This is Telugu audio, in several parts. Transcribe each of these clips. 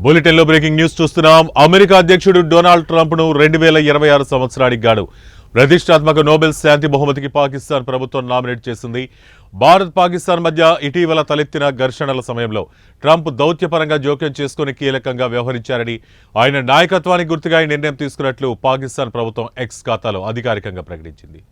బులెటిన్లో బ్రేకింగ్ న్యూస్ చూస్తున్నాం. అమెరికా అధ్యక్షుడు డొనాల్డ్ ట్రంప్ను 2026 సంవత్సరానికి గాను ప్రతిష్టాత్మక నోబెల్ శాంతి బహుమతికి పాకిస్తాన్ ప్రభుత్వం నామినేట్ చేసింది. భారత్ పాకిస్తాన్ మధ్య ఇటీవల తలెత్తిన ఘర్షణల సమయంలో ట్రంప్ దౌత్యపరంగా జోక్యం చేసుకుని కీలకంగా వ్యవహరించారని, ఆయన నాయకత్వానికి గుర్తుగా ఈ నిర్ణయం తీసుకున్నట్లు పాకిస్తాన్ ప్రభుత్వం ఎక్స్ ఖాతాలో అధికారికంగా ప్రకటించింది.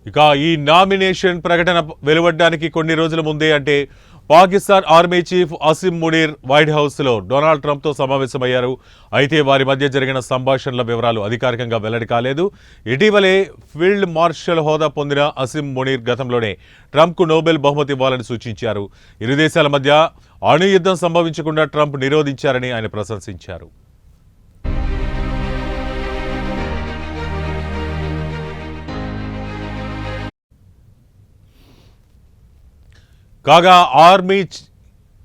ఇక ఈ నామినేషన్ ప్రకటన వెలువడడానికి కొన్ని రోజుల ముందే అంటే Pakistan army chief Asim Munir white హౌస్లో డొనాల్డ్ ట్రంప్తో సమావేశమయ్యారు. అయితే వారి మధ్య జరిగిన సంభాషణల వివరాలు అధికారికంగా వెల్లడి కాలేదు. ఇటీవలే ఫీల్డ్ మార్షల్ హోదా పొందిన అసిమ్ మునీర్ గతంలోనే ట్రంప్కు నోబెల్ బహుమతి ఇవ్వాలని సూచించారు. ఇరు దేశాల మధ్య అణు యుద్ధం సంభవించకుండా ట్రంప్ నిరోధించారని ఆయన ప్రశంసించారు. కాగా ఆర్మీ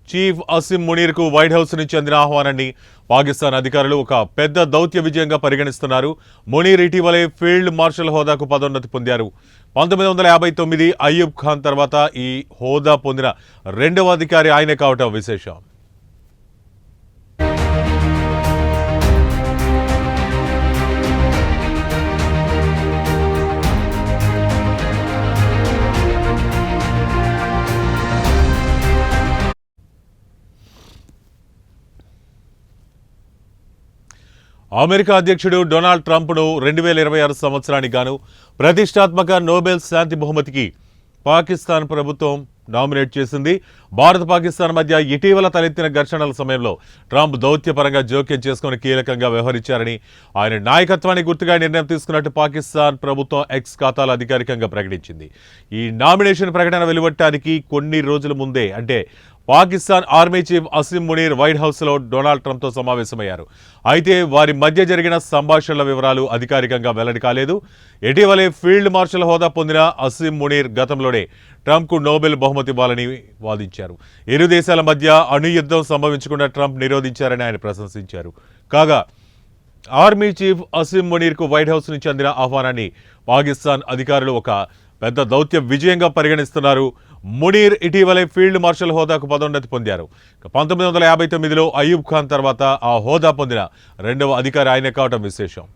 చీఫ్ అసిమ్ మునీర్కు వైట్ హౌస్ నుంచి అందిన ఆహ్వానాన్ని పాకిస్తాన్ అధికారులు ఒక పెద్ద దౌత్య విజయంగా పరిగణిస్తున్నారు. మునీర్ ఇటీవలే ఫీల్డ్ మార్షల్ హోదాకు పదోన్నతి పొందారు. 1959 అయ్యూబ్ ఖాన్ తర్వాత ఈ హోదా పొందిన రెండవ అధికారి ఆయనే కావటం విశేషం. అమెరికా అధ్యక్షుడు డొనాల్డ్ ట్రంప్ను 2026 సంవత్సరానికి గాను ప్రతిష్టాత్మక నోబెల్ శాంతి బహుమతికి పాకిస్తాన్ ప్రభుత్వం నామినేట్ చేసింది. భారత్ పాకిస్తాన్ మధ్య ఇటీవల తలెత్తిన ఘర్షణల సమయంలో ట్రంప్ దౌత్యపరంగా జోక్యం చేసుకుని కీలకంగా వ్యవహరించారని, ఆయన నాయకత్వానికి గుర్తుగా నిర్ణయం తీసుకున్నట్టు పాకిస్తాన్ ప్రభుత్వం ఎక్స్ ఖాతాలో అధికారికంగా ప్రకటించింది. ఈ నామినేషన్ ప్రకటన వెలువడటానికి కొన్ని రోజుల ముందే అంటే Pakistan army chief Asim Munir white హౌస్లో డొనాల్డ్ ట్రంప్తో సమావేశమయ్యారు. అయితే వారి మధ్య జరిగిన సంభాషణల వివరాలు అధికారికంగా వెల్లడి కాలేదు. ఇటీవలే ఫీల్డ్ మార్షల్ హోదా పొందిన అసిమ్ మునీర్ గతంలోనే ట్రంప్కు నోబెల్ బహుమతి ఇవ్వాలని వాదించారు. ఇరు దేశాల మధ్య అణు యుద్ధం సంభవించకుండా ట్రంప్ నిరోధించారని ఆయన ప్రశంసించారు. కాగా ఆర్మీ చీఫ్ అసిమ్ మునీర్కు వైట్ హౌస్ నుంచి అందిన ఆహ్వానాన్ని పాకిస్తాన్ అధికారులు ఒక పెద్ద దౌత్య విజయంగా పరిగణిస్తున్నారు. మునీర్ ఇటీవలే ఫీల్డ్ మార్షల్ హోదాకు పదోన్నతి పొందారు. 1959లో అయ్యూబ్ ఖాన్ తర్వాత ఆ హోదా పొందిన రెండవ అధికారి ఆయనే కావటం విశేషం.